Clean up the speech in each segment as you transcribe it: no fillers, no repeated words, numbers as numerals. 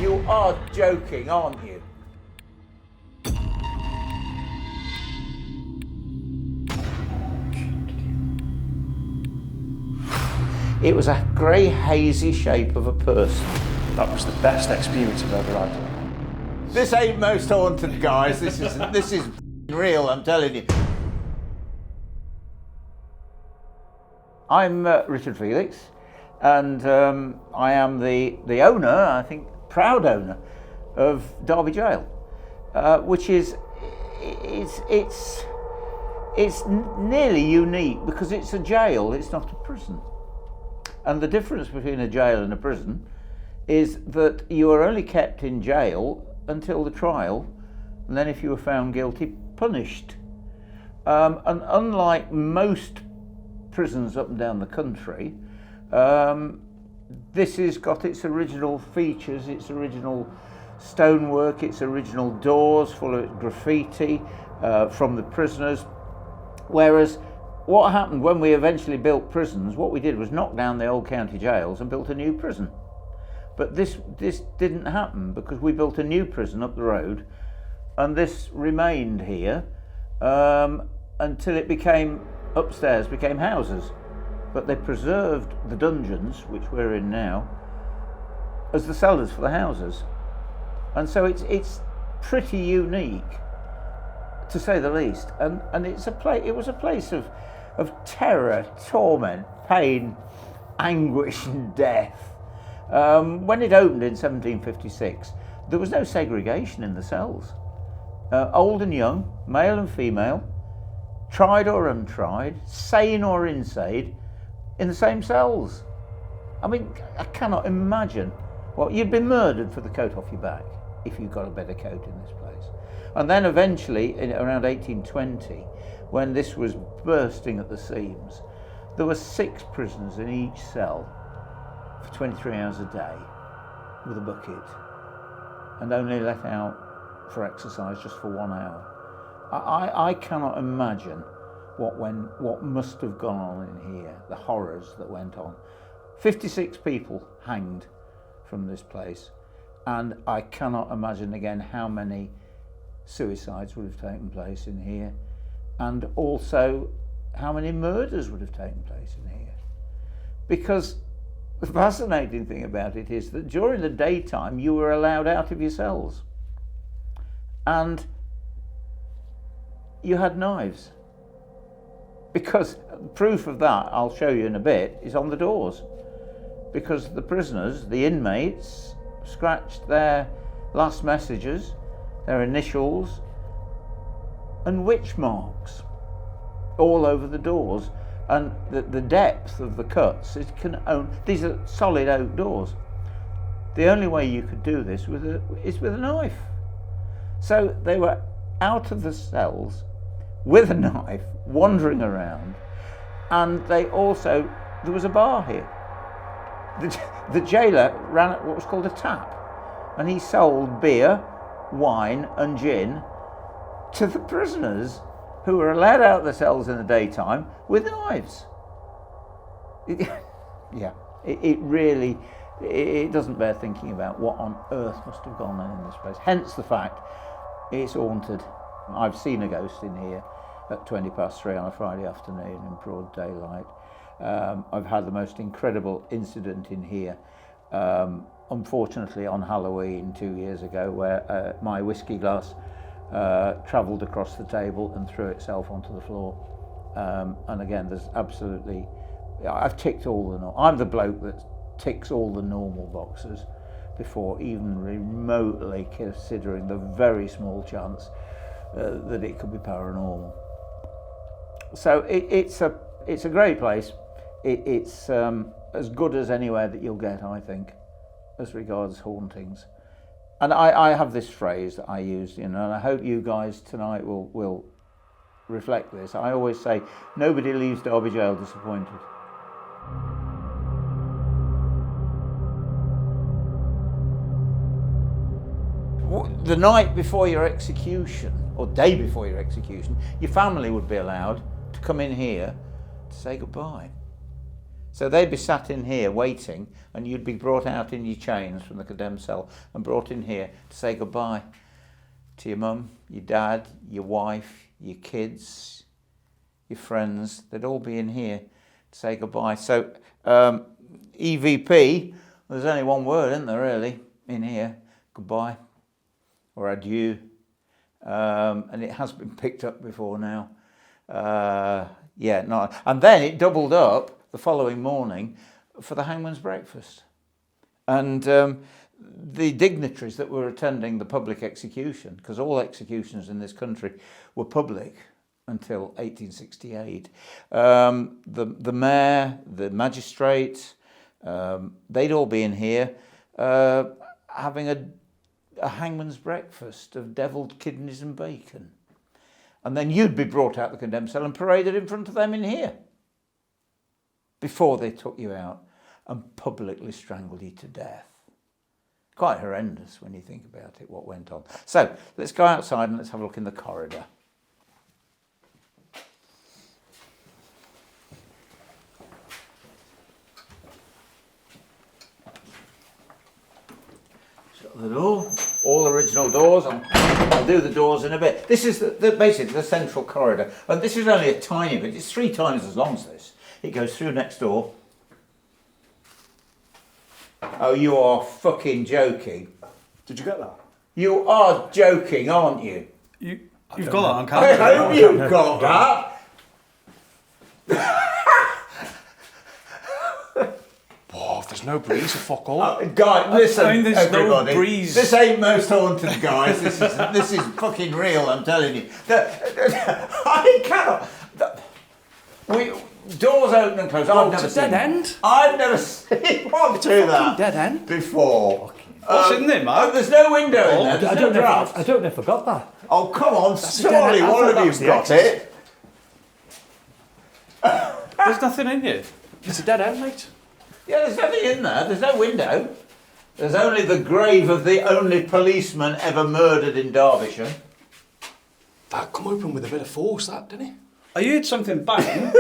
You are joking, aren't you? It was a grey, hazy shape of a person. That was the best experience I've ever had. This ain't Most Haunted, guys. This is real, I'm telling you. I'm Richard Felix, and I am the owner, I think, proud owner of Derby Gaol, which is it's nearly unique because it's a jail. It's not a prison. And the difference between a jail and a prison is that you are only kept in jail until the trial, and then if you were found guilty, punished. And unlike most prisons up and down the country, this has got its original features, its original stonework, its original doors full of graffiti from the prisoners, whereas what happened when we eventually built prisons, what we did was knock down the old county jails and built a new prison. But this didn't happen because we built a new prison up the road, and this remained here until it became houses. But they preserved the dungeons, which we're in now, as the cellars for the houses. And so it's pretty unique, to say the least. And it was a place of terror, torment, pain, anguish and death. When it opened in 1756, there was no segregation in the cells. Old and young, male and female, tried or untried, sane or insane, in the same cells. I mean, I cannot imagine. Well, you'd be murdered for the coat off your back if you got a better coat in this place. And then eventually, around 1820, when this was bursting at the seams, there were 6 prisoners in each cell for 23 hours a day with a bucket, and only let out for exercise just for 1 hour. I cannot imagine what must have gone on in here, the horrors that went on. 56 people hanged from this place, and I cannot imagine again how many suicides would have taken place in here, and also how many murders would have taken place in here. Because the fascinating thing about it is that during the daytime you were allowed out of your cells, and you had knives. Because proof of that, I'll show you in a bit, is on the doors. Because the prisoners, the inmates, scratched their last messages, their initials, and witch marks all over the doors. And the depth of the cuts, these are solid oak doors. The only way you could do this is with a knife. So they were out of the cells with a knife, wandering around, and there was a bar here. The jailer ran what was called a tap, and he sold beer, wine and gin to the prisoners who were allowed out of the cells in the daytime with knives. It really doesn't bear thinking about what on earth must have gone on in this place. Hence the fact it's haunted. I've seen a ghost in here at 3:20 on a Friday afternoon in broad daylight. I've had the most incredible incident in here, unfortunately on Halloween 2 years ago, where my whiskey glass travelled across the table and threw itself onto the floor. And again, I've ticked I'm the bloke that ticks all the normal boxes before even remotely considering the very small chance that it could be paranormal. So it's a great place. It's as good as anywhere that you'll get, I think, as regards hauntings. And I have this phrase that I use, and I hope you guys tonight will reflect this. I always say, nobody leaves Derby Gaol disappointed. The night before your execution, or day before your execution, your family would be allowed to come in here to say goodbye. So they'd be sat in here waiting, and you'd be brought out in your chains from the condemned cell and brought in here to say goodbye to your mum, your dad, your wife, your kids, your friends. They'd all be in here to say goodbye. So EVP, there's only one word, isn't there, really, in here, goodbye or adieu. And it has been picked up before now. And then it doubled up the following morning for the hangman's breakfast. And the dignitaries that were attending the public execution, because all executions in this country were public until 1868, the mayor, the magistrate, they'd all be in here having a hangman's breakfast of devilled kidneys and bacon. And then you'd be brought out the condemned cell and paraded in front of them in here before they took you out and publicly strangled you to death. Quite horrendous when you think about it, what went on. So let's go outside and let's have a look in the corridor. Shut the door. All original doors. I'll do the doors in a bit. This is basically the central corridor, and this is only a tiny bit. It's 3 times as long as this. It goes through next door. Oh, you are fucking joking. Did you get that? You are joking, aren't you? You've got that on camera. I hope you've got that. Oh, if there's no breeze, fuck all. Guys, listen, I mean, there's everybody. no breeze. This ain't Most Haunted, guys. This is fucking real. I'm telling you. I cannot. Doors open and close. I've never seen. Dead end. I've never seen one do that dead end before. What's in there, man? There's no window in there. There's no draft. I don't know if I got that. Oh, come on. Surely one of you's got it. There's nothing in here. It's a dead end, mate. Yeah, there's nothing in there. There's no window. There's only the grave of the only policeman ever murdered in Derbyshire. That come open with a bit of force, that, didn't he? I heard something bang, and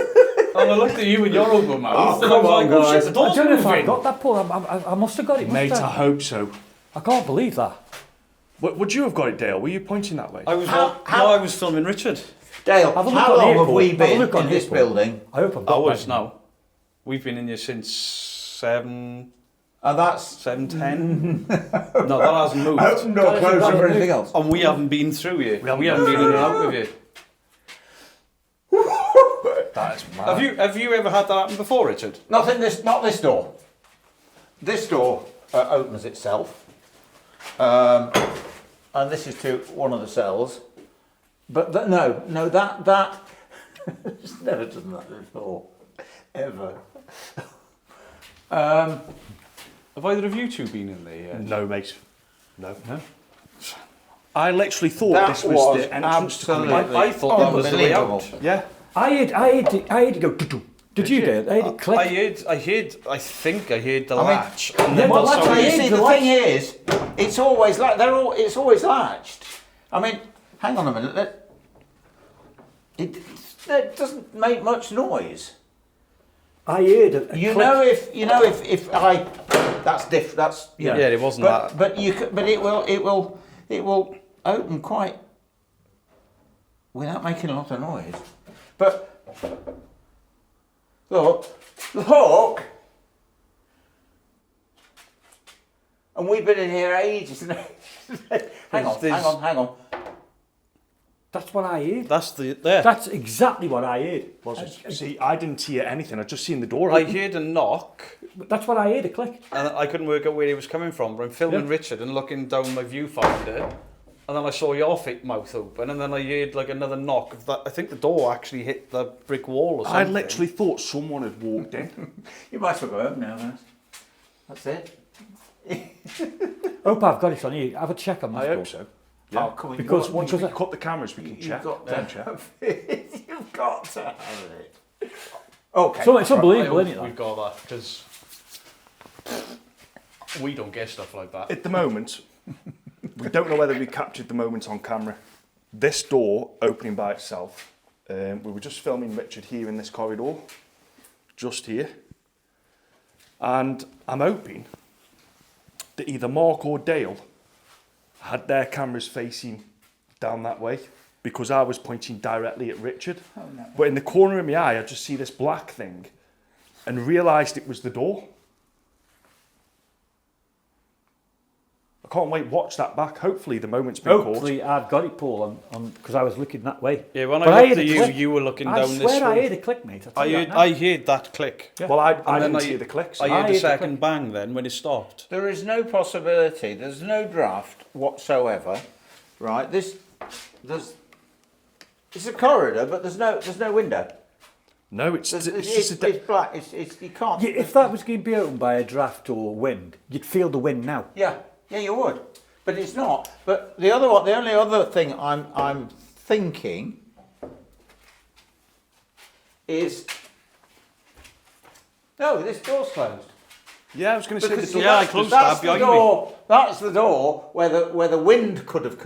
I looked at you with your open mouth, and I come was on, like, oh shit, guys. the I door's don't know if I moving. got that, Paul. I must have got it. Mate, must I I? hope so. I can't believe that. Would you have got it, Dale? Were you pointing that way? I was How- I was filming Richard. Dale, Have a look how on long here, have Paul. we Have a been look on in here, this Paul. building? I hope I've got Hours that. now. We've been in here since 7, And that's 7:10. No, that hasn't moved. open or closed or anything else. And we haven't been through here. We haven't been in and out of here. That is mad. Have you ever had that happen before, Richard? Not this door. This door opens itself, and this is to one of the cells. But that it's never done that before, ever. Have either of you two been in there yet? No, mate. No. I literally thought That this was was the entrance to coming absolutely in. I thought that was the way out. unbelievable. Yeah. I had to go. Did you do it? I had to click. I think I heard the I mean, latch. And yeah, then well, once that's I what You it heard- see, is, the the lights- thing is, it's always like it's always latched. I mean, hang on a minute. It doesn't make much noise. I heard a You click. know if I that's diff that's yeah, it wasn't but that. but you could, but it will open quite without making a lot of noise. But look, and we've been in here ages. hang on. That's what I heard. That's the there. That's exactly what I heard. Was it? See, I didn't hear anything. I just seen the door I open. heard a knock, That's what I heard. A click. and I couldn't work out where he was coming from. But I'm filming Yeah. Richard and looking down my viewfinder, and then I saw your mouth open, and then I heard like another knock. I think the door actually hit the brick wall or I something. literally thought someone had walked in. You might as well go home now, guys. That's it. Hope I've got it on here. Have a check on this. I hope Paul. so. Oh, come on, Because you've Once we Because I- cut the cameras, we can check. got Don't to check. have it. You've got to have it. Okay. So it's I unbelievable, hope isn't it? we've got that because we don't get stuff like that. At the moment, we don't know whether we captured the moment on camera. This door opening by itself. We were just filming Richard here in this corridor, just here. And I'm hoping that either Mark or Dale had their cameras facing down that way, because I was pointing directly at Richard. Oh, no. But in the corner of my eye, I just see this black thing and realised it was the door. I can't wait, watch that back. Hopefully the moment's been caught. Hopefully I've got it, Paul, because I was looking that way. Yeah, when But I looked heard at a you, click. you were looking I down this swear I road. heard a click, mate. I'll tell you that now. I heard that click. Yeah. Well, I And then didn't hear the clicks. I I heard heard a the second bang then when it stopped. There is no possibility. There's no draft whatsoever, right? It's a corridor, but there's no window. No, it's It's just a de- black. It's you can't. Yeah, if that was going to be opened by a draft or wind, you'd feel the wind now. Yeah, you would, but it's not. But the only other thing I'm thinking is, no, this door's closed. Yeah, I was going to say Because the door. Yeah, I that's- closed that's that behind the door. That's the door where the wind could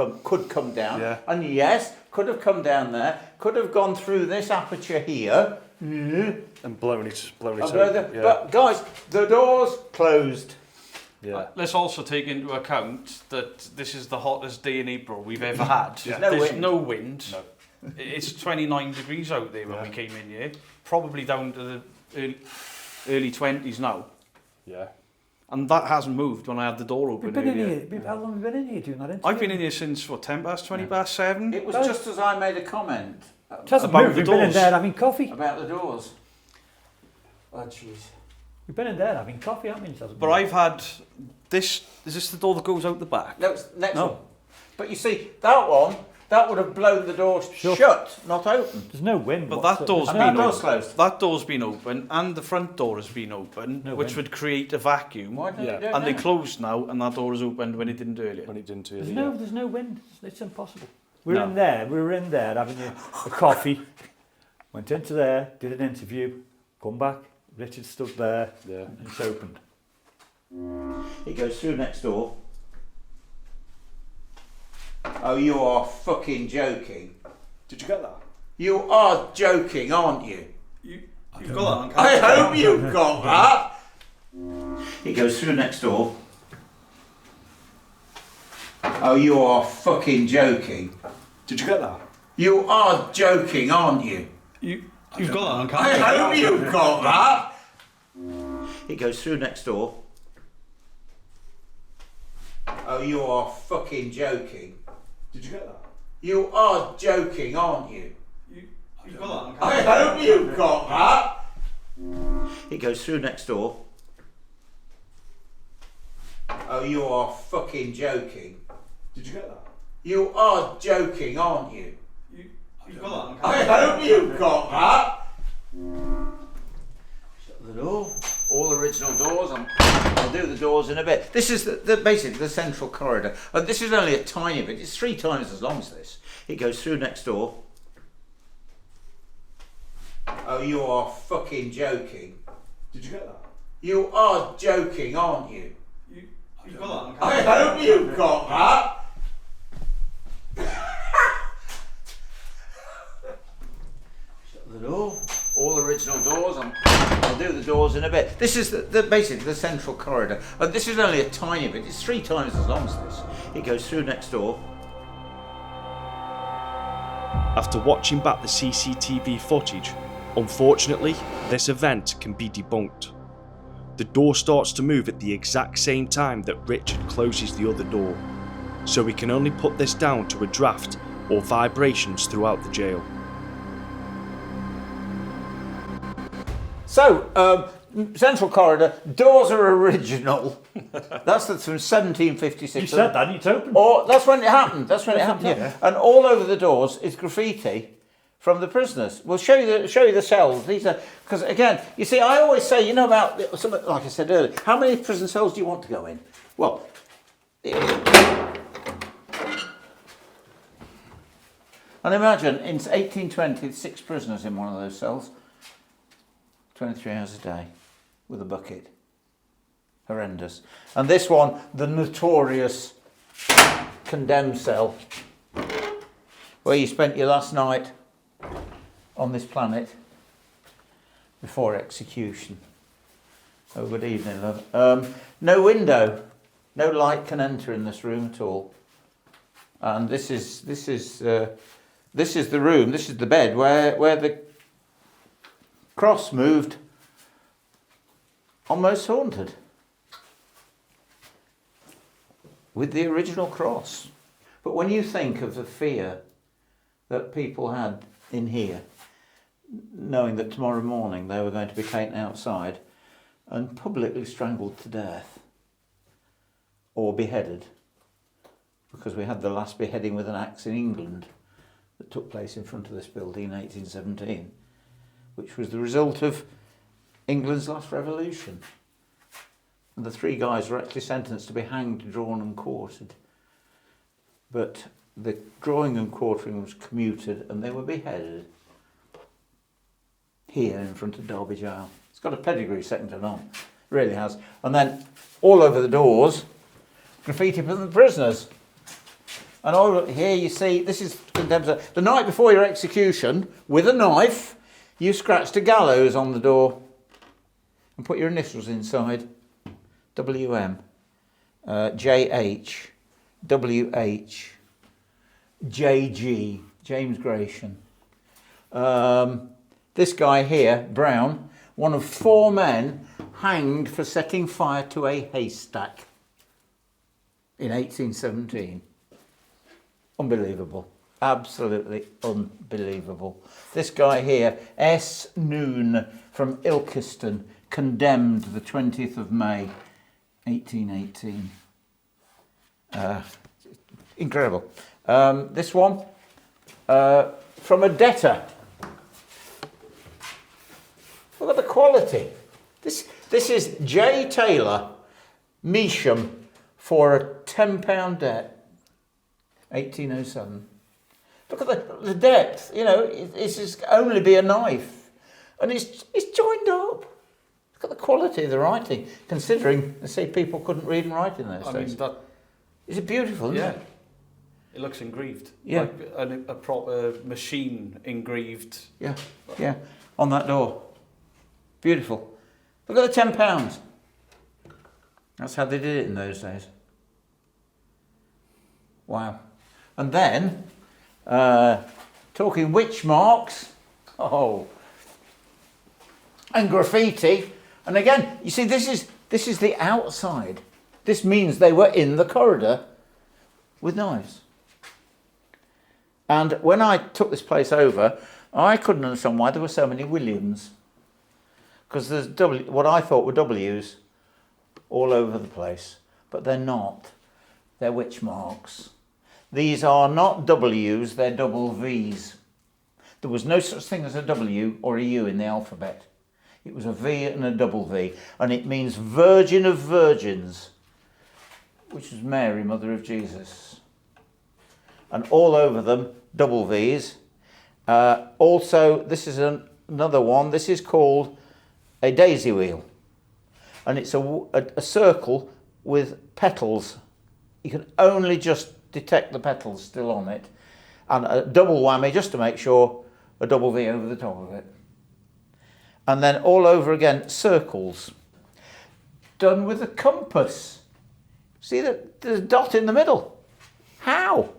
come down. Yeah. And yes, could have come down there. Could have gone through this aperture here. And blowing it But open. Yeah. guys, the door's closed. Yeah. Let's also take into account that this is the hottest day in April we've ever had. There's no There's wind. no wind. No. It's 29 degrees out there when we came in here. Probably down to the early 20s now. Yeah. And that hasn't moved when I had the door open We've been in earlier. here. How long have we been in here doing that interview? I've been in here since, 10 past, 20 past 7? It was just as I made a comment It hasn't about moved. the We've been in doors. there having coffee. about the doors. Oh, jeez. We've been in there having coffee, haven't we? It hasn't But moved. I've had this. Is this the door that goes out the back? No, it's next No. one. But you see, that one, that would have blown the door Sure. shut, not open. There's no wind. But that door's And been that door's open. closed. That door's been open, and the front door has been open, No which wind. would create a vacuum. Why don't Yeah. you do it And they now? closed now, and that door is opened when it didn't earlier. When it didn't There's really. there's no wind. It's impossible. We No. were in there having a coffee. Went into there, did an interview, come back. Richard stood there, Yeah. and it's opened. It goes through next door. Oh, you are fucking joking. Did you get that? You are joking, aren't you? You've got that on I hope you've got that. It goes through next door. Oh, you are fucking joking. Did you get that? You are joking, aren't you? You've got that on I camera. hope you've got that. It goes through next door. Oh, you are fucking joking. Did you get that? You are joking, aren't you? You've got that on I camera. hope you've got that. It goes through next door. Oh, you are fucking joking. Did you get that? You are joking, aren't you? You've got that on I camera. hope you've got that. Shut the door. All original doors. I'll do the doors in a bit. This is basically the central corridor. And this is only a tiny bit. It's 3 times as long as this. It goes through next door. Oh, you are fucking joking. Did you get that? You are joking, aren't you? You've got that on I camera. hope you've got that. Shut the door. All original doors. I'll do the doors in a bit. This is basically the central corridor. And this is only a tiny bit. It's 3 times as long as this. It goes through next door. After watching back the CCTV footage, unfortunately, this event can be debunked. The door starts to move at the exact same time that Richard closes the other door, so we can only put this down to a draft or vibrations throughout the jail. So, central corridor, doors are original. That's from 1756. You said that, and it's open. Or that's when it happened. That's when it happened. Yeah. And all over the doors is graffiti from the prisoners. We'll show you the cells. These are because again, you see, I always say, you know about some, like I said earlier. How many prison cells do you want to go in? Well, and imagine in 1820, 6 prisoners in one of those cells, 23 hours a day, with a bucket. Horrendous. And this one, the notorious condemned cell, where you spent your last night on this planet before execution. Oh, good evening, love. No window, no light can enter in this room at all. And this is the room. This is the bed where the cross moved. Almost haunted with the original cross. But when you think of the fear that people had in here, knowing that tomorrow morning they were going to be taken outside and publicly strangled to death or beheaded, because we had the last beheading with an axe in England that took place in front of this building in 1817, which was the result of England's last revolution. And the 3 guys were actually sentenced to be hanged, drawn and quartered. But the drawing and quartering was commuted and they were beheaded here in front of Derby Gaol. It's got a pedigree second to none. It really has. And then all over the doors, graffiti from the prisoners. And all here you see, this is in terms of the night before your execution, with a knife, you scratched a gallows on the door and put your initials inside. WM, JH, WH, JG, James Gratian. This guy here, Brown, one of 4 men hanged for setting fire to a haystack in 1817. Unbelievable. Absolutely unbelievable. This guy here, S. Noon from Ilkeston, condemned the 20th of May, 1818. Incredible. This one, from a debtor. Look at the quality. This is J. Taylor, Measham, for a £10 debt, 1807. Look at the depth, you know, it's just only be a knife. And it's joined up. Look at the quality of the writing, considering, let's say, people couldn't read and write in those days. Is it beautiful, isn't it? It looks engraved. Yeah. Like a proper machine engraved. Yeah, on that door. Beautiful. Look at the £10. That's how they did it in those days. Wow. And then, talking witch marks, and graffiti. And again, you see, this is the outside. This means they were in the corridor with knives. And when I took this place over, I couldn't understand why there were so many Williams. Because there's what I thought were W's all over the place. But they're not. They're witch marks. These are not W's, they're double V's. There was no such thing as a W or a U in the alphabet. It was a V and a double V. And it means Virgin of Virgins, which is Mary, Mother of Jesus. And all over them, double V's. Also, this is another one. This is called a daisy wheel. And it's a circle with petals. You can only just detect the petals still on it. And a double whammy, just to make sure, a double V over the top of it. And then all over again, circles. Done with a compass. See that there's a dot in the middle. How?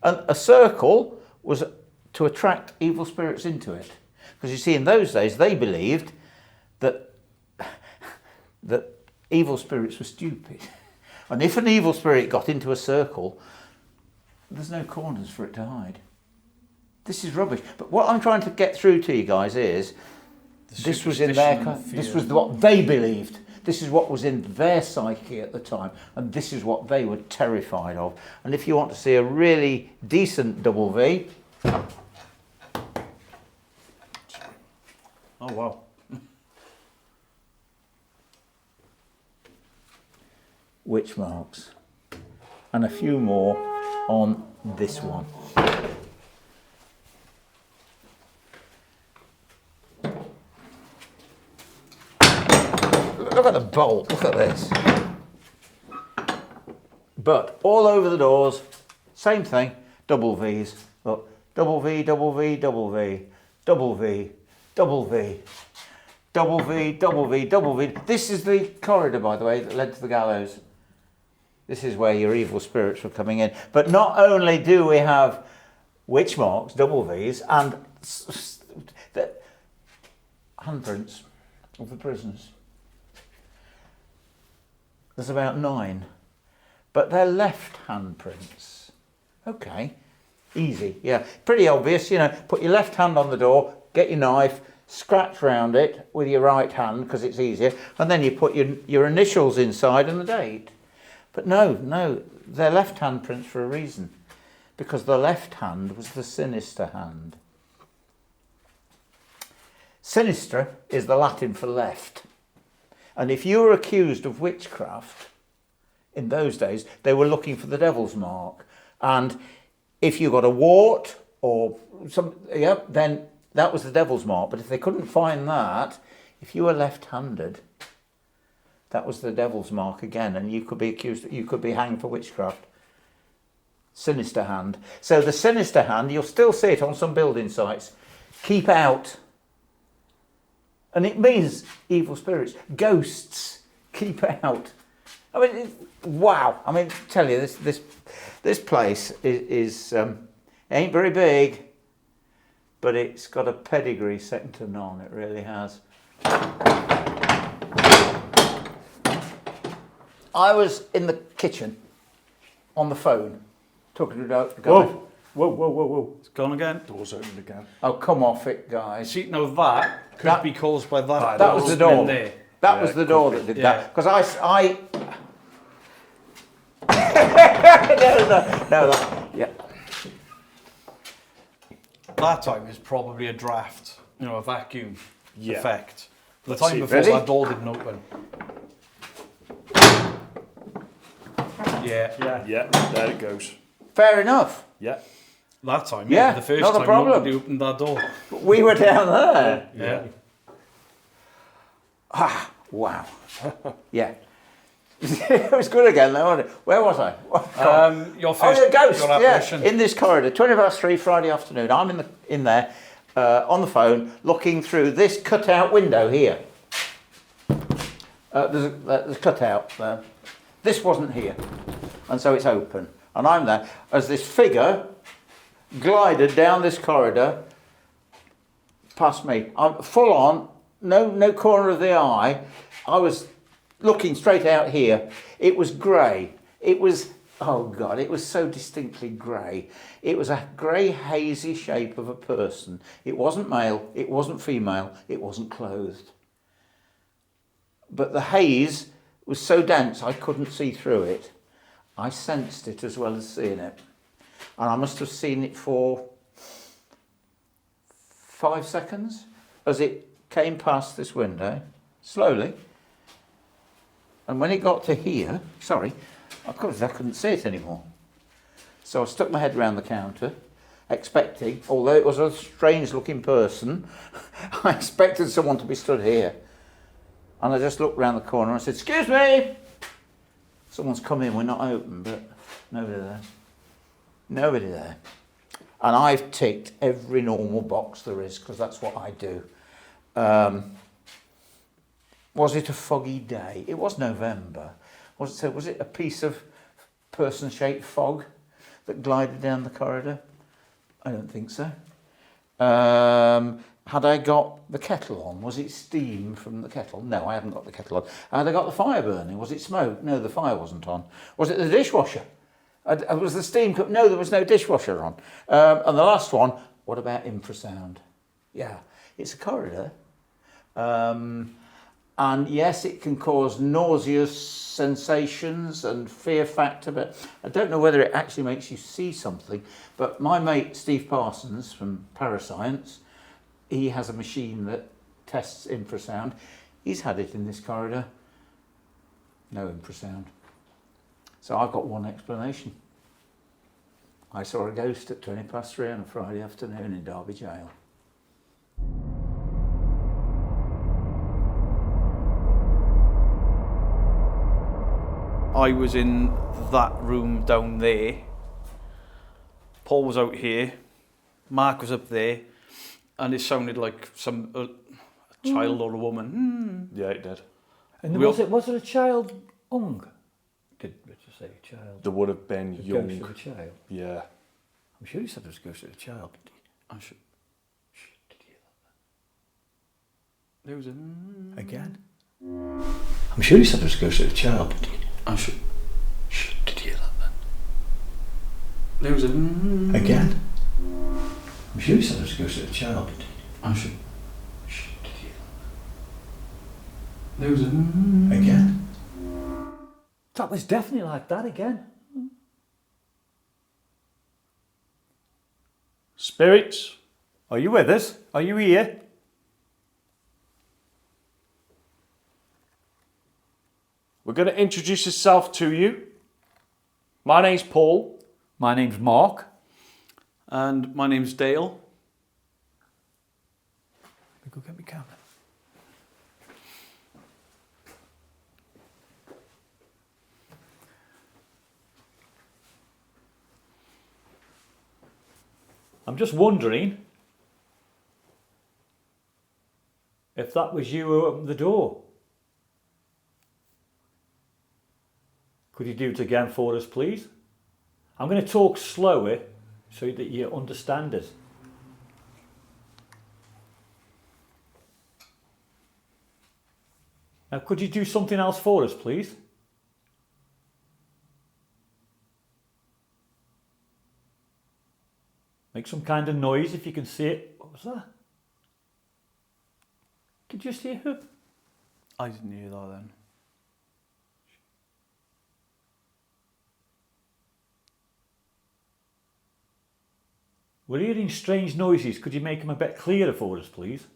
And a circle was to attract evil spirits into it. Because you see, in those days, they believed that evil spirits were stupid. And if an evil spirit got into a circle, there's no corners for it to hide. This is rubbish. But what I'm trying to get through to you guys is, this was in this was what they believed. This is what was in their psyche at the time, and this is what they were terrified of. And if you want to see a really decent double V, oh wow. Witch marks, and a few more on this one. Look at the bolt, look at this. But all over the doors, same thing, double V's. Look, double V, double V, double V, double V, double V. Double V, double V, double V. This is the corridor, by the way, that led to the gallows. This is where your evil spirits were coming in. But not only do we have witch marks, double Vs, and the handprints of the prisoners. There's about 9. But they're left handprints. Okay, easy, yeah. Pretty obvious, you know, put your left hand on the door, get your knife, scratch round it with your right hand because it's easier, and then you put your initials inside and the date. But no, they're left hand prints for a reason, because the left hand was the sinister hand. Sinistra is the Latin for left, and if you were accused of witchcraft in those days, they were looking for the devil's mark, and if you got a wart or some, then that was the devil's mark. But if they couldn't find that, if you were left-handed, that was the devil's mark again, and you could be accused, you could be hanged for witchcraft. Sinister hand. So the sinister hand, you'll still see it on some building sites. Keep out. And it means evil spirits, ghosts, keep out. I mean, wow. I mean, tell you, this place is ain't very big, but it's got a pedigree second to none. It really has. I was in the kitchen on the phone talking to the guy. Whoa. It's gone again. Doors opened again. Oh, come off it, guys. See, now that could be caused by that. That was the door. There. That was the door that did that. Because I no, yeah. That time is probably a draft, you know, a vacuum effect. The Let's time see. before Ready? that door didn't open. Yeah. Yeah, there it goes. Fair enough. Yeah. That time, Yeah, the first not a time problem. nobody opened that door. We were down there. Yeah. Ah, wow. Yeah. It was good again though, wasn't it? Where was I? Your Oh, first the ghost, your yeah. apparition. In this corridor, 3 Friday afternoon. I'm in there on the phone, looking through this cutout window here. There's a cutout there. This wasn't here, and so it's open. And I'm there as this figure glided down this corridor past me. I'm full on, no corner of the eye. I was looking straight out here. It was grey. It was, oh God, it was so distinctly grey. It was a grey, hazy shape of a person. It wasn't male, it wasn't female, it wasn't clothed. But the haze was so dense I couldn't see through it. I sensed it as well as seeing it. And I must have seen it for 5 seconds as it came past this window, slowly. And when it got to here, I couldn't see it anymore. So I stuck my head around the counter, expecting, although it was a strange looking person, I expected someone to be stood here. And I just looked round the corner and I said, "Excuse me!" Someone's come in, we're not open, but nobody there. Nobody there. And I've ticked every normal box there is, because that's what I do. Was it a foggy day? It was November. Was it a piece of person-shaped fog that glided down the corridor? I don't think so. Had I got the kettle on? Was it steam from the kettle? No, I hadn't got the kettle on. Had I got the fire burning? Was it smoke? No, the fire wasn't on. Was it the dishwasher? Was the steam cooked? No, there was no dishwasher on. And the last one, what about infrasound? Yeah, it's a corridor. And yes, it can cause nauseous sensations and fear factor, but I don't know whether it actually makes you see something. But my mate Steve Parsons from Parascience, he has a machine that tests infrasound. He's had it in this corridor. No infrasound. So I've got one explanation. I saw a ghost at 3:20 on a Friday afternoon in Derby Gaol. I was in that room down there. Paul was out here. Mark was up there. And it sounded like some child or a woman. Yeah, it did. And We was it a child hung? Did Richard say a child? There would have been A young. ghost of a child? Yeah. I'm sure he said there was a ghost of a child. I'm sure. Did you hear that? There was a... Again? I'm sure he said there was a ghost of a child. I'm sure. Did you hear that then? There was a... Again? I'm sure he said there was a ghost of a child. I'm sure. Did you hear that? There was a... Again? That was definitely like that again. Spirits, Are you with us? Are you here? we're going to introduce yourself to you. My name's Paul. My name's Mark. And my name's Dale. Let me go get my camera. I'm just wondering if that was you who opened the door. Could you do it again for us, please? I'm going to talk slower so that you understand us. Now, could you do something else for us, please? Make some kind of noise if you can see it. What was that? Did you see it? I didn't hear that then. We're hearing strange noises. Could you make them a bit clearer for us, please?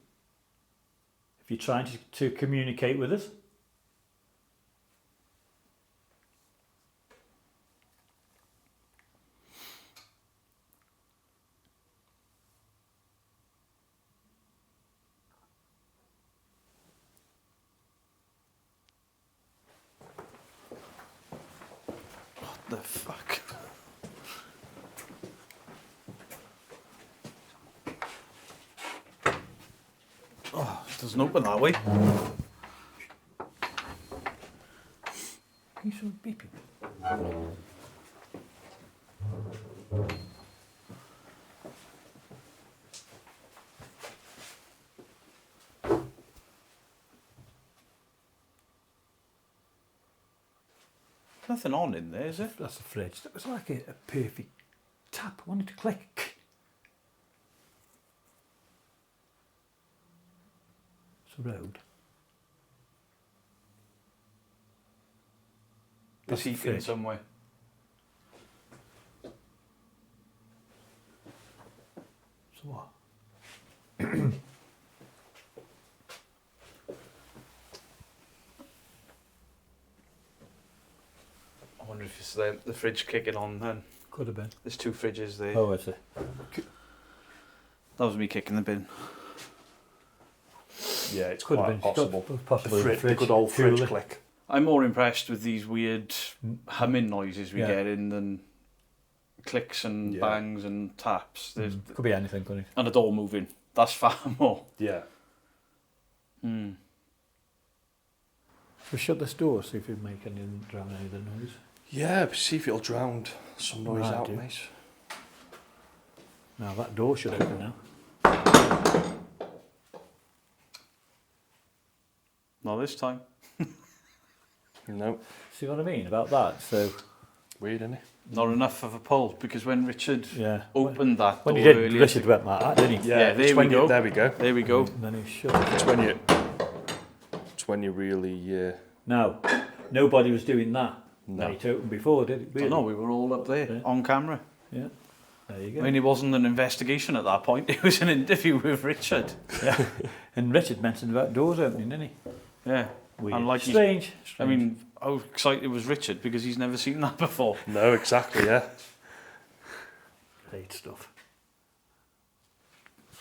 If you're trying to communicate with us. What the fuck? Oh, it doesn't open that way. Can you sort of beep it? Nothing on in there, is it? That's the fridge. That was like a perfect tap. I wanted to click. It's a road. It's the heating fridge. somewhere. So what? I wonder if it's the fridge kicking on then. Could have been. There's two fridges there. Oh, is it? That was me kicking the bin. Yeah, it's Could have quite been. possible. Possibly the The fridge. good old fridge cooler. click. I'm more impressed with these weird humming noises we Yeah. get in than clicks and Yeah. bangs and taps. There's Could be anything, couldn't it? and a door moving. That's far more. Yeah. Mm. We'll shut this door, see if we make any drown any of the noise. Yeah, but see if it'll drown some noise Right, out, dude. mate. Now that door should open now. Not this time. No. See what I mean about that? So Weird, isn't it? Not enough of a pull because when Richard yeah. opened that When door he did, earlier, Richard went like that, didn't he? Yeah, there it's we when go. There we go. there we go. And then he shut. It's when you really. No, nobody was doing that. No. When it opened before, did it? Oh, Really? no, we were all up there Yeah. on camera. Yeah. There you I go. mean, it wasn't an investigation at that point. It was an interview with Richard. Yeah. And Richard mentioned about doors opening, didn't he? Yeah. Weird. And like he's- strange. I mean, how excited was Richard because he's never seen that before. No, exactly. Yeah. Great stuff.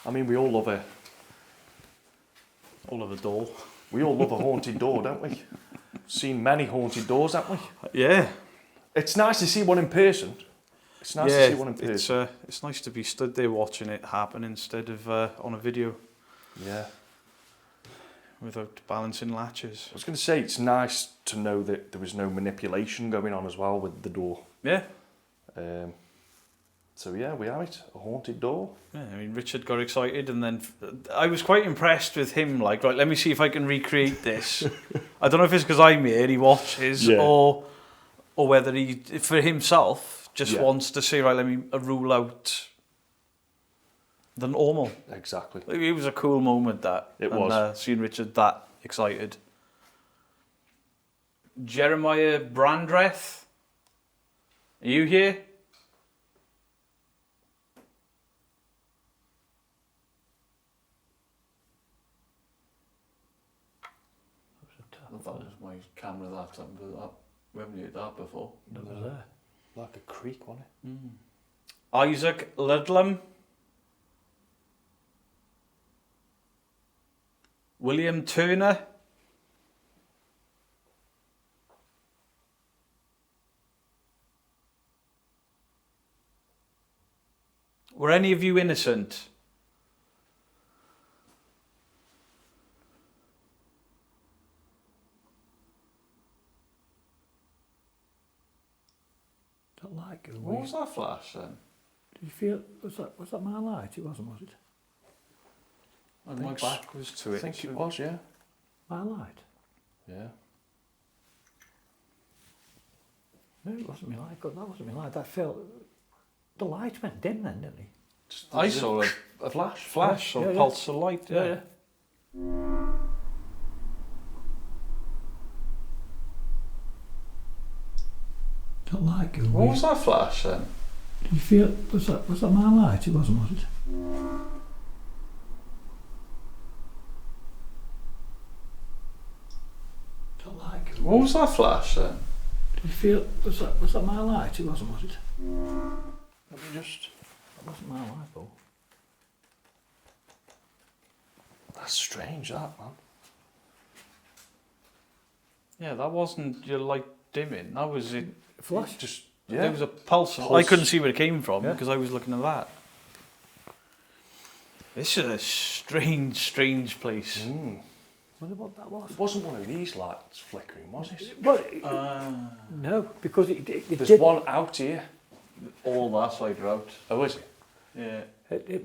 I mean, we all love it. All of a door. We all love a haunted door, don't we? Seen many haunted doors, haven't we? Yeah. It's nice to see one in person. It's nice to see one in person. It's nice to be stood there watching it happen instead of on a video. Yeah. without balancing latches. I was going to say, it's nice to know that there was no manipulation going on as well with the door. Yeah. So yeah, we have it, a haunted door. Yeah, I mean, Richard got excited, and then I was quite impressed with him. Like, right, let me see if I can recreate this. I don't know if it's because I'm here, he watches, or whether he, for himself, just wants to say, right, let me rule out the normal. Exactly. It was a cool moment, that. It was. Seeing Richard that excited. Jeremiah Brandreth, are you here? That was my camera that time, but we haven't heard that before. Never there. Like a creek, wasn't it? Isaac Ludlam. William Turner. Were any of you innocent? That light go What was that flash then? Did you feel, was that my light? It wasn't, was it? And my back was to I it. think it was, yeah. My light? Yeah. No, it wasn't my light. God, that wasn't my light. That felt, the light went dim then, didn't it? I saw a flash. Flash or pulse of light. Yeah. That light go What was that flash then? Did you feel, was that my light? It wasn't, was it? That light go What was that flash then? Did you feel, was that my light? It wasn't, was it? Let me just... That wasn't my light, though. That's strange, that, man. Yeah, that wasn't your light dimming. That was it. Flash? Just, There yeah. was a pulse. I Pulse. couldn't see where it came from Yeah. because I was looking at that. This is a strange place. Wonder what that was. It wasn't one of these lights flickering, was it? Well, no, because it There's did. one out here. All that side are out. Oh, is it? Yeah. It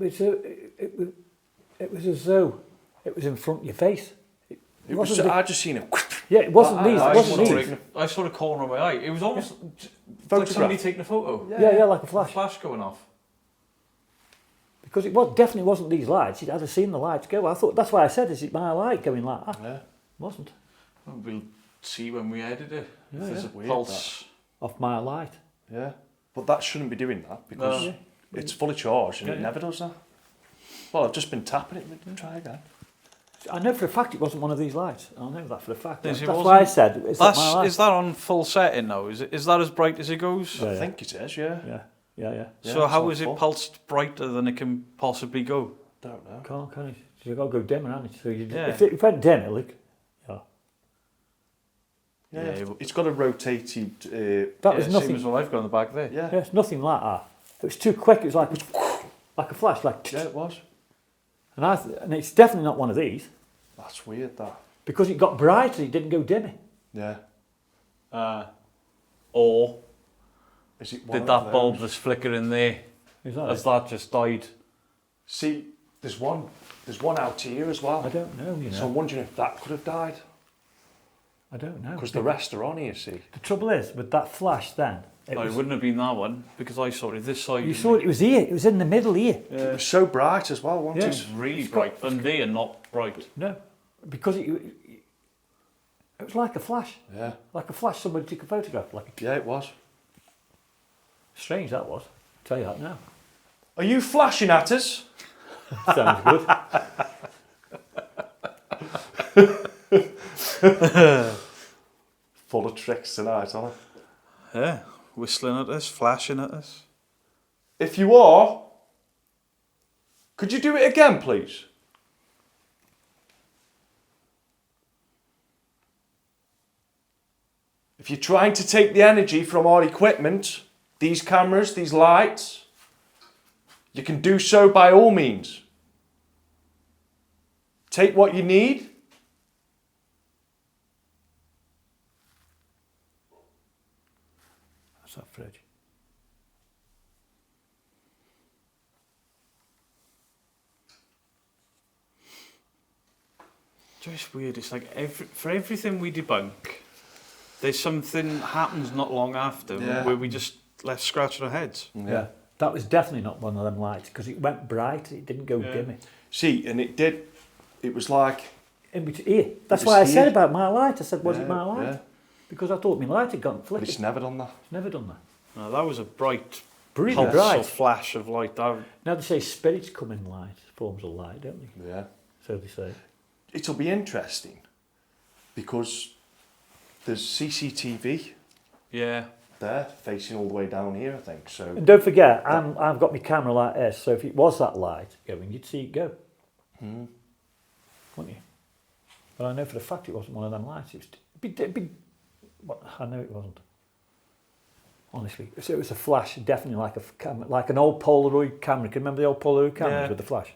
was as though it was in front of your face. It was, wasn't I just seen it. Yeah, it wasn't these. It I wasn't saw these. it. I saw the corner of my eye. It was almost like Photograph. somebody taking a photo. Yeah, like a flash. Flash going off. Because it definitely wasn't these lights. I'd have seen the lights go. I thought that's why I said, is it my light going like that? Yeah. It wasn't. Well, we'll see when we edit it. Yeah, If there's a Weird, pulse. Off my light. Yeah. But that shouldn't be doing that because No. it's fully charged and Yeah, it yeah. never does that. Well, I've just been tapping it. Try again. I know for a fact it wasn't one of these lights. I know that for a fact. Is That's it why I wasn't? said, is that my light? Is that on full setting now? Is that as bright as it goes? Yeah, I yeah. think it is, yeah. Yeah. Yeah, So it's how on is it full. pulsed brighter than it can possibly go? Don't know. Can't it? So you've got to go dimmer, haven't you? So Yeah. if it went dim, it'll look... Yeah. Yeah, Yeah, it's got a rotated... That was Same nothing... as what I've got on the back there. yeah. Yeah, it's nothing like that. It was too quick. It was like a flash, like... Yeah, it was. And it's definitely not one of these. That's weird, that. Because it got brighter, it didn't go dimmer. Yeah. Or Is it one did of that bulb those? just flicker in there? Is that Has it? that just died? See, there's one out here as well. I don't know, you know. So I'm wondering if that could have died. I don't know. Because the rest are on here, see. The trouble is, with that flash then, It wouldn't have been that one because I saw it this side. you of saw me. it was here. It was in the middle here. It was so bright as well, wasn't Yeah. it? It's really It's got- bright, and they are not bright. No, because it was like a flash. Yeah. Like a flash somebody took a photograph. Like Yeah, it was. strange that was. Tell you that now. Are you flashing at us? Sounds good. Full of tricks tonight, aren't I? Yeah, whistling at us, flashing at us. If you are, could you do it again, please? If you're trying to take the energy from our equipment, these cameras, these lights, you can do so by all means. Take what you need that fridge? Just weird. It's like for everything we debunk, there's something happens not long after where we just left scratching our heads. Yeah. That was definitely not one of them lights because it went bright. It didn't go dimmy. See, and it did. It was like In between here. That's why I said about my light. I said, was it my light? Yeah. Because I thought my light had gone But flickered. it's never done that. It's never done that. No, that was a bright, Brilliant pulse bright. or flash of light. That, Now they say spirits come in light, forms of light, don't they? Yeah. So they say. It'll be interesting because there's CCTV yeah. there facing all the way down here, I think. So And don't forget, I've got my camera like this, so if it was that light going, you'd see it go. Wouldn't you? But I know for a fact it wasn't one of them lights. It'd be well, I know it wasn't. Honestly, so it was a flash, definitely like a camera, like an old Polaroid camera. Can you remember the old Polaroid cameras with the flash?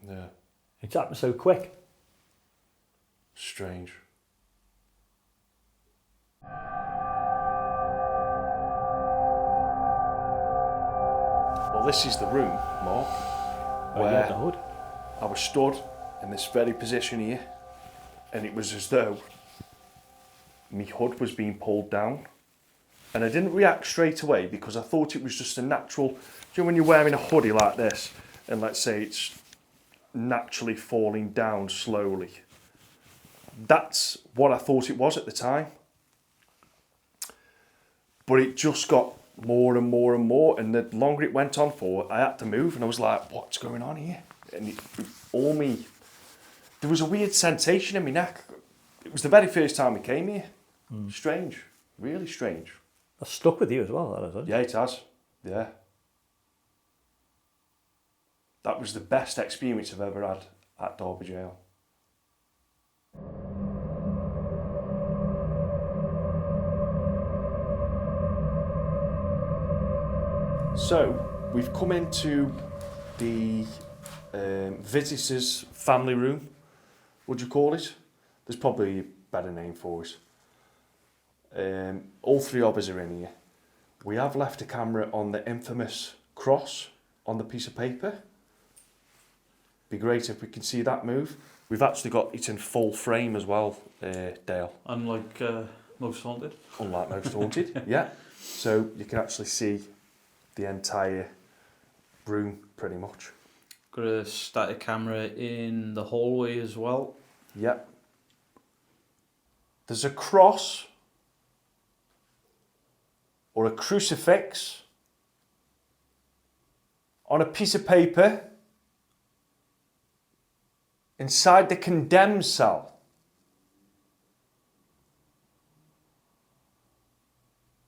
yeah, It's happened so quick. strange. Well, this is the room, Mark, Oh, yeah, the hood. I was stood in this very position here, and it was as though my hood was being pulled down. And I didn't react straight away because I thought it was just a natural, you know, when you're wearing a hoodie like this, and let's say it's naturally falling down slowly. That's what I thought it was at the time. But it just got more and more and more, and the longer it went on for, I had to move, and I was like, what's going on here? And there was a weird sensation in my neck. It was the very first time I came here. Strange, really strange. That's stuck with you as well, that hasn't it? Yeah, it has. Yeah. That was the best experience I've ever had at Derby Gaol. So, we've come into the visitors' family room, would you call it? There's probably a better name for it. All three of us are in here. We have left a camera on the infamous cross on the piece of paper. Be great if we can see that move. We've actually got it in full frame as well, Dale. Unlike Most Haunted. Unlike Most Haunted, yeah. So you can actually see the entire room pretty much. Got a static camera in the hallway as well. Yeah. There's a cross or a crucifix on a piece of paper inside the condemned cell.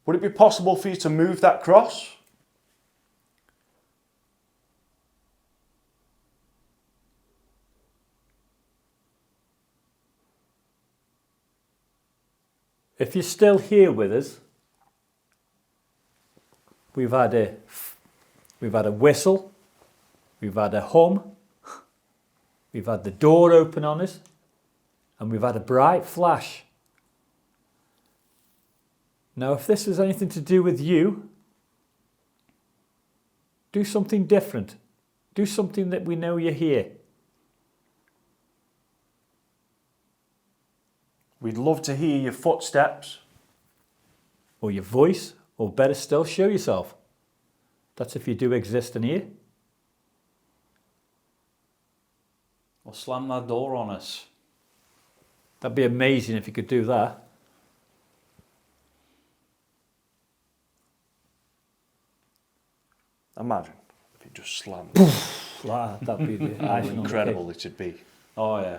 Would it be possible for you to move that cross? If you're still here with us, we've had a whistle, we've had a hum, we've had the door open on us, and we've had a bright flash. Now, if this was anything to do with you, do something different. Do something that we know you're here. We'd love to hear your footsteps. Or your voice, or better still, show yourself. That's if you do exist in here. Or slam that door on us. That'd be amazing if you could do that. Imagine if it just slammed. That'd be the How icing on the incredible cake. it'd be. Oh yeah.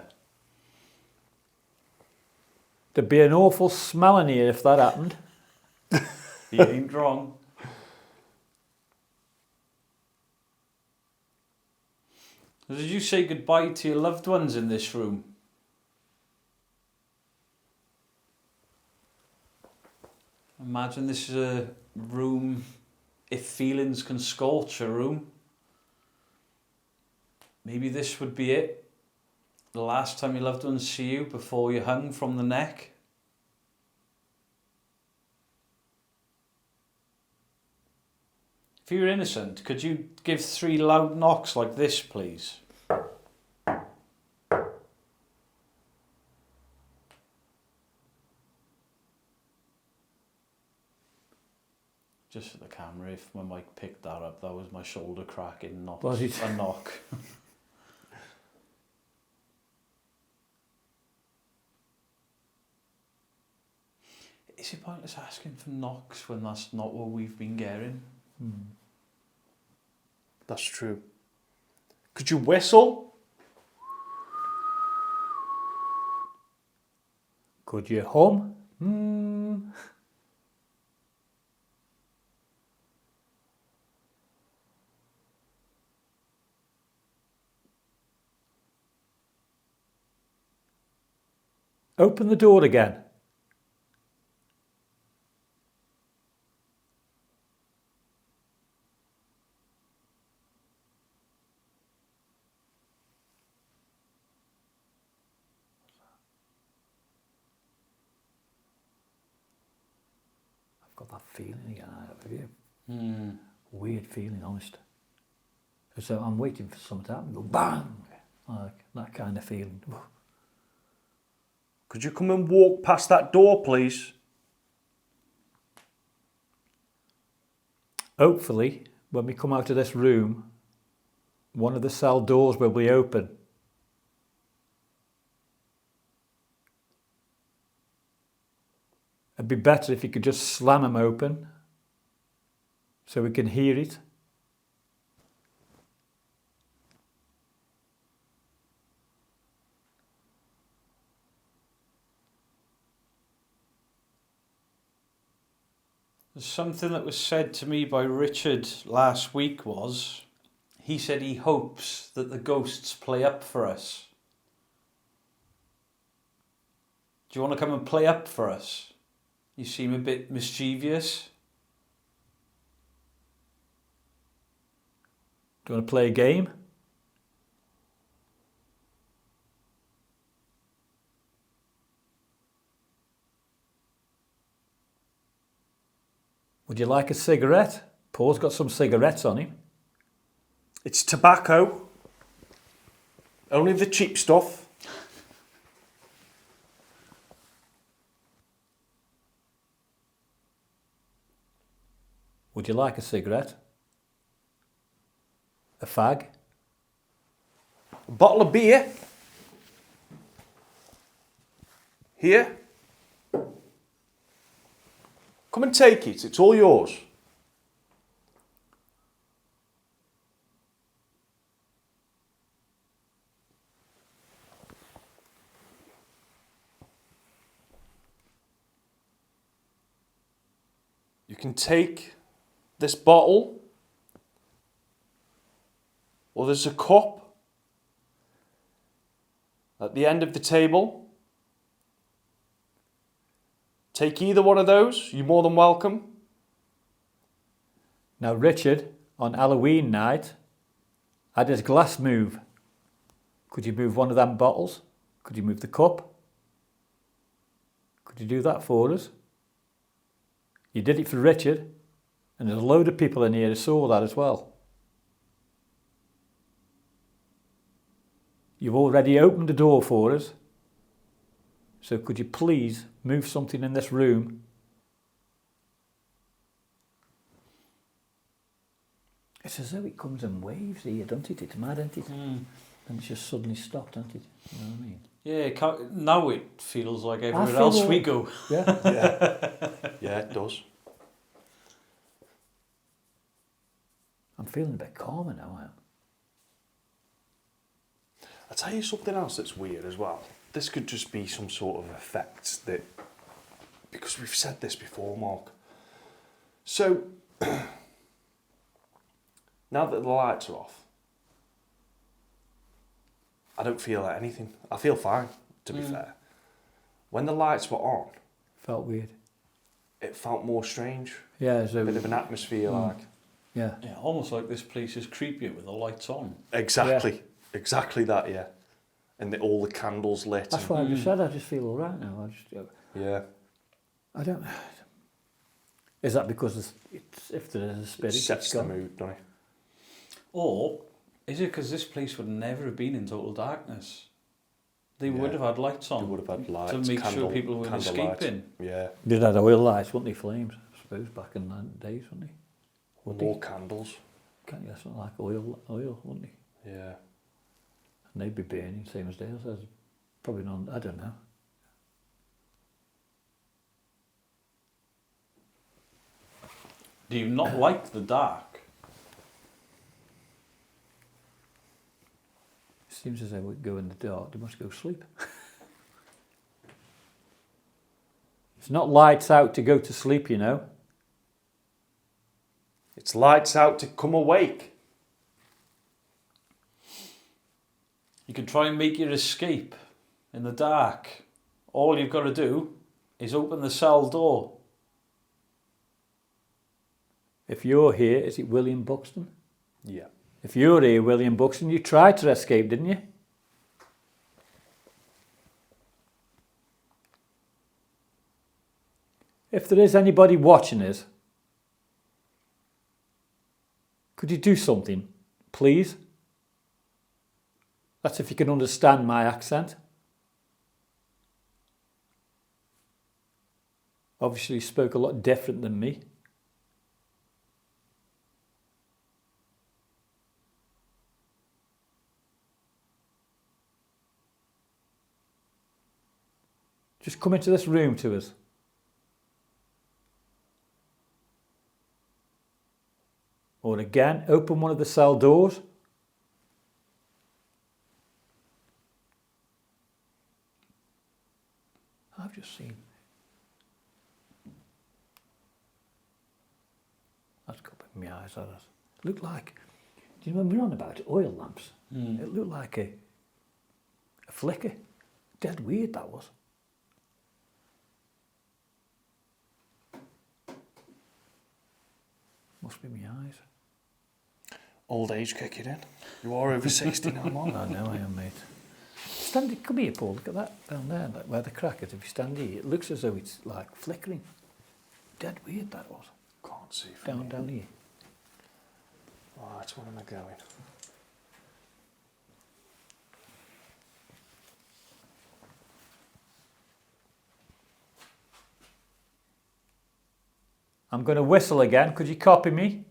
There'd be an awful smell in here if that happened. You ain't wrong. Did you say goodbye to your loved ones in this room? Imagine this is a room, if feelings can scorch a room. Maybe this would be it. The last time your loved ones see you before you hung from the neck. If you're innocent, could you give 3 loud knocks like this, please? Just for the camera, if my mic picked that up, that was my shoulder cracking, not Was it? a knock. Is it pointless asking for knocks when that's not what we've been getting? That's true. Could you whistle? Could you hum? Open the door again. I've got that feeling again, have you? Weird feeling, honest. So I'm waiting for something to happen, go bang! Like that kind of feeling. Could you come and walk past that door, please? Hopefully, when we come out of this room, one of the cell doors will be open. It'd be better if you could just slam them open so we can hear it. Something that was said to me by Richard last week was, he said he hopes that the ghosts play up for us. Do you want to come and play up for us? You seem a bit mischievous. Do you want to play a game? Would you like a cigarette? Paul's got some cigarettes on him. It's tobacco. Only the cheap stuff. Would you like a cigarette? A fag? A bottle of beer. Here. Come and take it. It's all yours. You can take this bottle, or there's a cup at the end of the table. Take either one of those, you're more than welcome. Now Richard, on Halloween night, had his glass move. Could you move one of them bottles? Could you move the cup? Could you do that for us? You did it for Richard, and there's a load of people in here who saw that as well. You've already opened the door for us, so could you please move something in this room? It's as though it comes in waves here, don't it? It's mad, isn't it? And it's just suddenly stopped, don't it? You know what I mean? Yeah, now it feels like everywhere feel else all- we go. Yeah. Yeah, it does. I'm feeling a bit calmer now. I'll tell you something else that's weird as well. This could just be some sort of effect that, because we've said this before, Mark. So, now that the lights are off, I don't feel like anything. I feel fine, to be fair. When the lights were on, Felt weird. it felt more strange. Yeah, so A bit of an atmosphere, like. yeah. Yeah, almost like this place is creepier with the lights on. Exactly. Exactly that, yeah. And all the candles lit. That's why I just said I just feel all right now. Yeah. I don't. Is that because if there is a spirit, It sets it's the gone? mood, doesn't it? Or is it because this place would never have been in total darkness? They would have had lights on. They would have had lights, to make sure people weren't candlelight. escaping. Yeah. They'd had oil lights, wouldn't they? Flames, I suppose, back in the days, wouldn't they? More candles. Can't you? Something like oil, wouldn't they? Yeah. And they'd be burning, same as theirs. There's probably none, I don't know. Do you not like the dark? Seems as though we go in the dark, they must go sleep. It's not lights out to go to sleep, you know. It's lights out to come awake. You can try and make your escape in the dark. All you've got to do is open the cell door. If you're here, is it William Buxton? Yeah. If you're here, William Buxton, you tried to escape, didn't you? If there is anybody watching us, could you do something, please? That's if you can understand my accent. Obviously, you spoke a lot different than me. Just come into this room to us. Or again, open one of the cell doors. I've just seen. That's got in my eyes, that has. Looked like, do you remember on about oil lamps? It looked like a flicker. Dead weird that was. Must be my eyes. Old age kicking in. You are over 60 now, Mark. I know I am, mate. Stand, come here, Paul. Look at that down there, like where the crack is. If you stand here, it looks as though it's like flickering. Dead weird that was. Can't see from Down here. Right, where am I going? I'm going to whistle again. Could you copy me?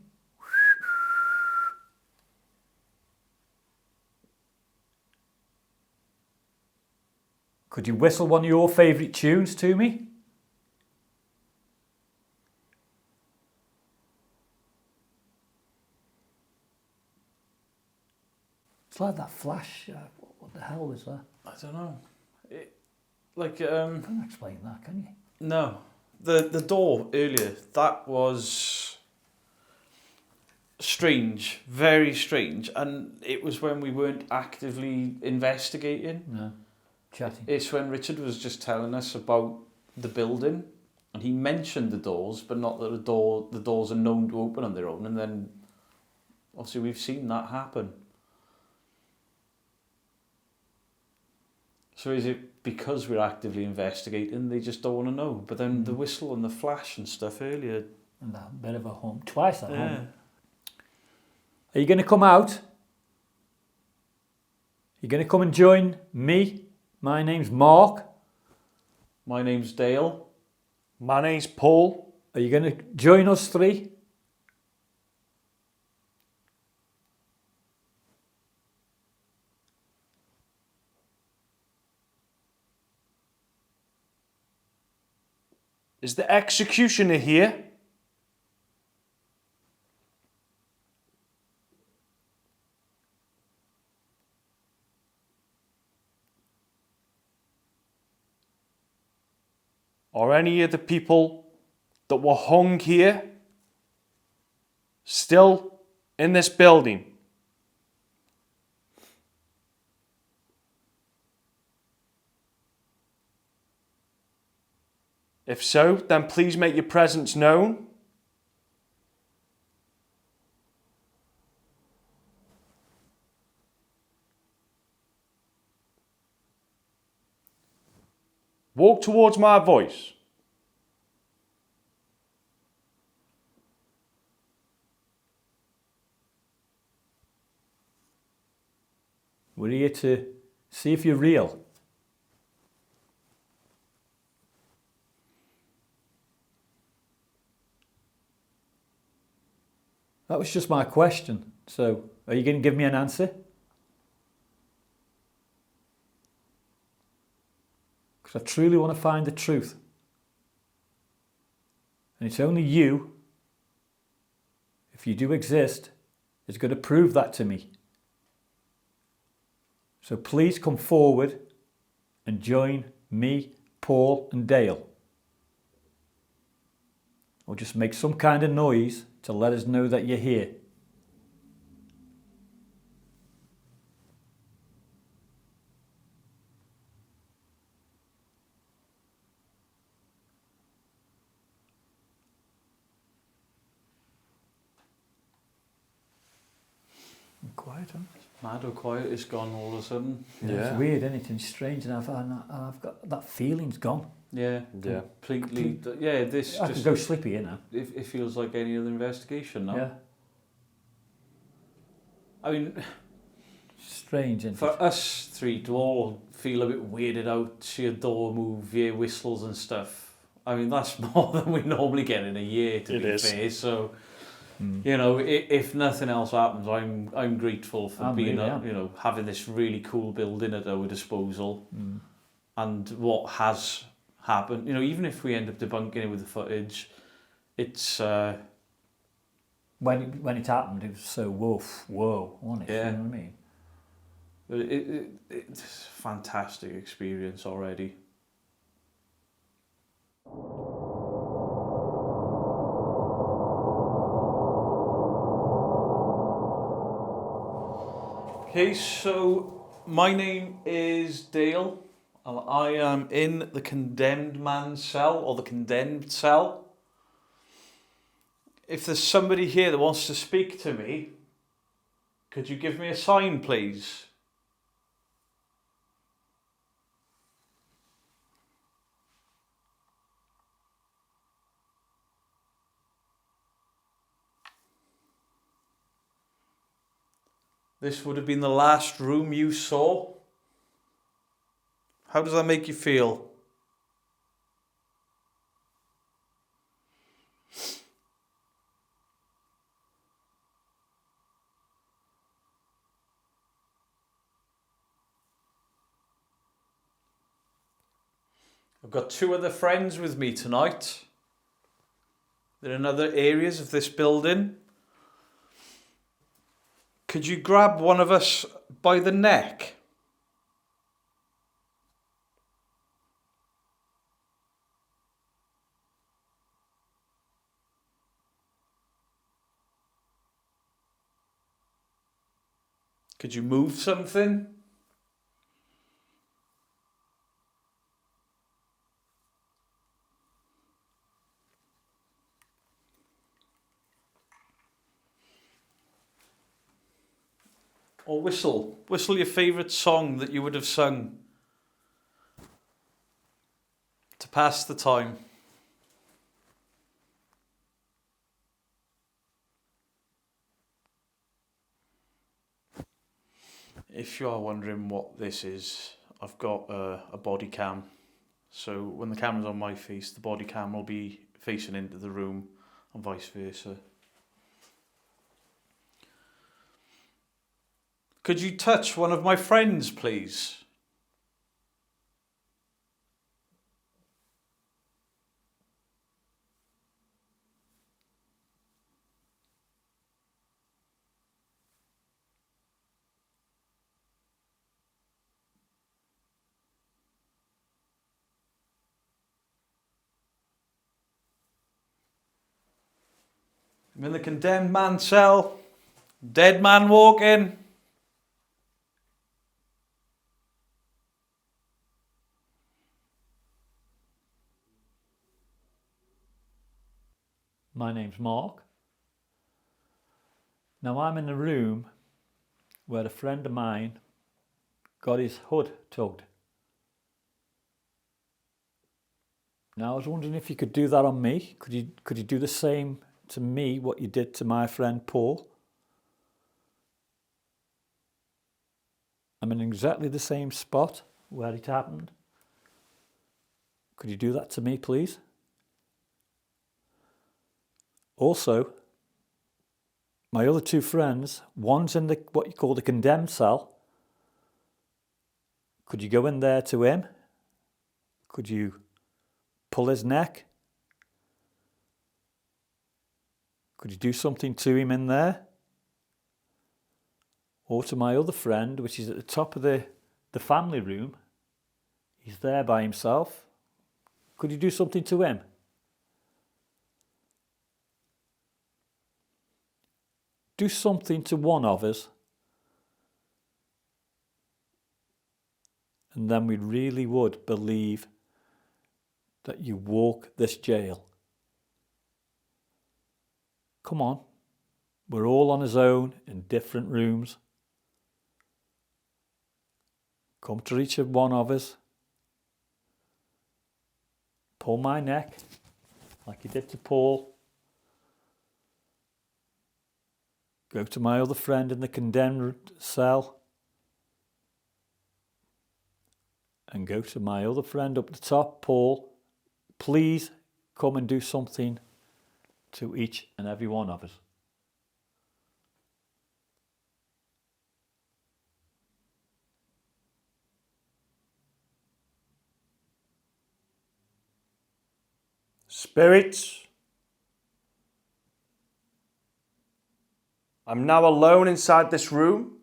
Could you whistle one of your favourite tunes to me? It's like that flash. What the hell is that? I don't know. You can't explain that, can you? No. The door earlier, that was strange, very strange, and it was when we weren't actively investigating. No. Chatting. It's when Richard was just telling us about the building, and he mentioned the doors, but not that the doors are known to open on their own, and then obviously we've seen that happen. So is it because we're actively investigating, they just don't want to know? But then the whistle and the flash and stuff earlier. And that bit of a hum. Twice that Yeah. hum. Are you going to come out? You're going to come and join me? My name's Mark. My name's Dale. My name's Paul. Are you going to join us three? Is the executioner here? Are any of the people that were hung here still in this building? If so, then please make your presence known. Walk towards my voice. We're here to see if you're real. That was just my question. So, are you going to give me an answer? Because I truly want to find the truth. And it's only you, if you do exist, is going to prove that to me. So please come forward and join me, Paul and Dale. Or just make some kind of noise to let us know that you're here. Quiet, huh? Mad how quiet it's gone all of a sudden. It's weird, isn't it? It's strange, and I've got that feeling's gone. Yeah. Completely. Yeah, this I just could go sleepy here now. it feels like any other investigation now. Yeah. I mean, Strange, isn't for it? us three to all feel a bit weirded out, see a door move, hear whistles and stuff. I mean, that's more than we normally get in a year, to be fair. So, you know, if nothing else happens, I'm grateful for being, you know, having this really cool building at our disposal, and what has happened. You know, even if we end up debunking it with the footage, it's When it happened, it was so whoa, wasn't it? Yeah. You know what I mean? it's a fantastic experience already. Okay, so my name is Dale, and I am in the condemned man's cell, or the condemned cell. If there's somebody here that wants to speak to me, could you give me a sign, please? This would have been the last room you saw. How does that make you feel? I've got two other friends with me tonight. They're in other areas of this building. Could you grab one of us by the neck? Could you move something? Or whistle. Whistle your favourite song that you would have sung to pass the time. If you are wondering what this is, I've got a body cam. So when the camera's on my face, the body cam will be facing into the room and vice versa. Could you touch one of my friends, please? I'm in the condemned man cell. Dead man walking. My name's Mark. Now I'm in the room where a friend of mine got his hood tugged. Now I was wondering if you could do that on me. Could you do the same to me what you did to my friend Paul? I'm in exactly the same spot where it happened. Could you do that to me, please? Also, my other two friends, one's in the what you call the condemned cell. Could you go in there to him? Could you pull his neck? Could you do something to him in there? Or to my other friend, which is at the top of the family room. He's there by himself. Could you do something to him? Do something to one of us, and then we really would believe that you walk this jail. Come on, we're all on his own in different rooms. Come to each one of us. Pull my neck like you did to Paul. Go to my other friend in the condemned cell. And go to my other friend up the top, Paul. Please come and do something to each and every one of us. Spirits, I'm now alone inside this room,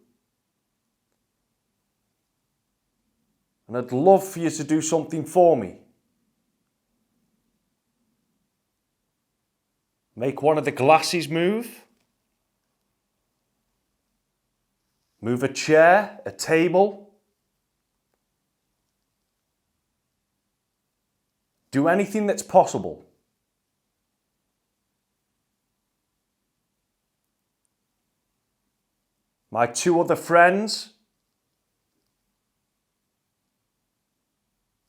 and I'd love for you to do something for me. Make one of the glasses move. Move a chair, a table. Do anything that's possible. My two other friends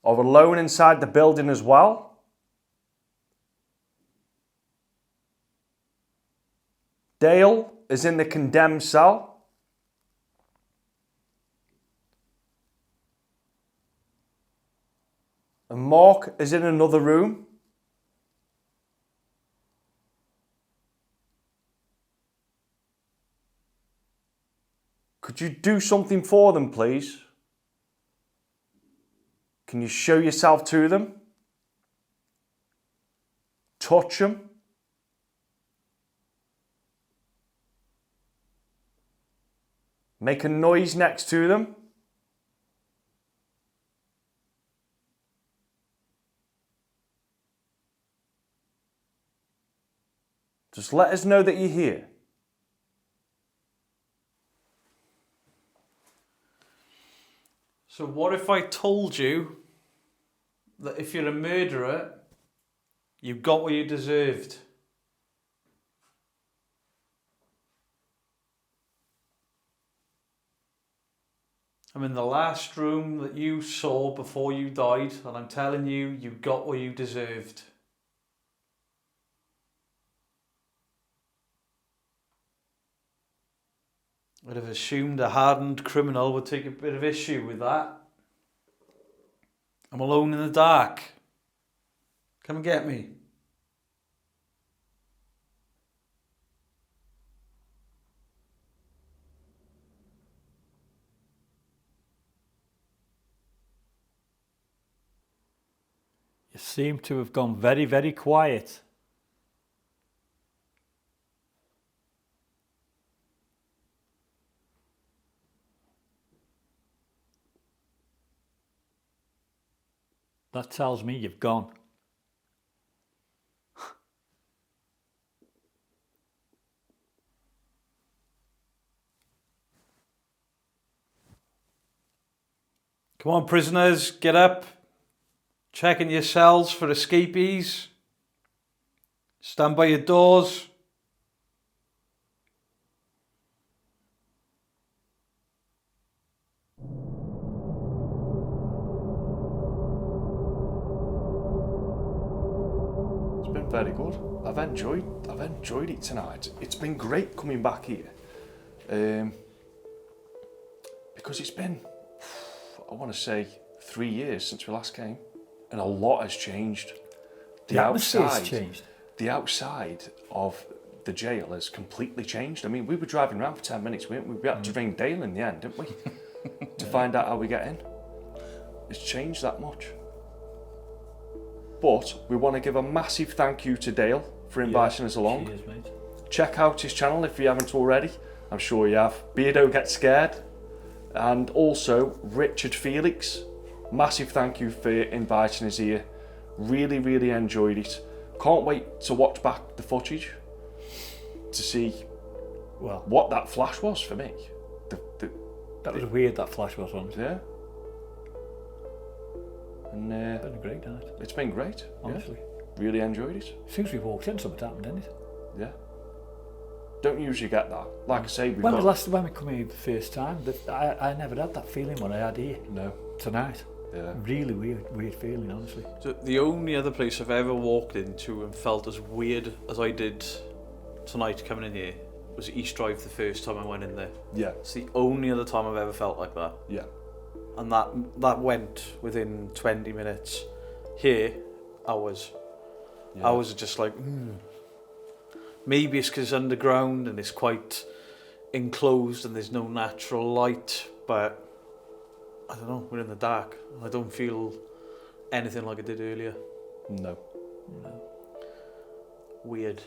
are alone inside the building as well. Dale is in the condemned cell. And Mark is in another room. Could you do something for them, please? Can you show yourself to them? Touch them? Make a noise next to them? Just let us know that you're here. So what if I told you that if you're a murderer, you got what you deserved? I'm in the last room that you saw before you died, and I'm telling you, you got what you deserved. I'd have assumed a hardened criminal would take a bit of issue with that. I'm alone in the dark. Come and get me. You seem to have gone very, very quiet. That tells me you've gone. Come on, prisoners, get up. Check in your cells for escapees. Stand by your doors. It's been very good. I've enjoyed it tonight. It's been great coming back here. because it's been, I want to say, 3 years since we last came, and a lot has changed. The atmosphere's changed. The outside of the jail has completely changed. I mean, we were driving around for 10 minutes, weren't we? We had to ring Dale in the end, didn't we? To find out how we get in. It's changed that much. But we want to give a massive thank you to Dale for inviting us along. Cheers, mate. Check out his channel if you haven't already. I'm sure you have. Beardo Gets Scared. And also Richard Felix. Massive thank you for inviting us here. Really, really enjoyed it. Can't wait to watch back the footage to see what that flash was for me. That was weird, that flash was on. Yeah. And It's been a great night. it's been great. Honestly. Yeah. Really enjoyed it. As soon as we walked in, something happened, didn't it? Yeah. Don't usually get that. Like I say, When we come here the first time, I never had that feeling when I had here. No. Tonight. Yeah. Really weird feeling, honestly. So the only other place I've ever walked into and felt as weird as I did tonight coming in here was East Drive the first time I went in there. Yeah. It's the only other time I've ever felt like that. Yeah. And that went within 20 minutes. Here, hours. Yeah. Hours are just like, Maybe it's because it's underground and it's quite enclosed and there's no natural light, but I don't know, we're in the dark. I don't feel anything like I did earlier. No. Weird.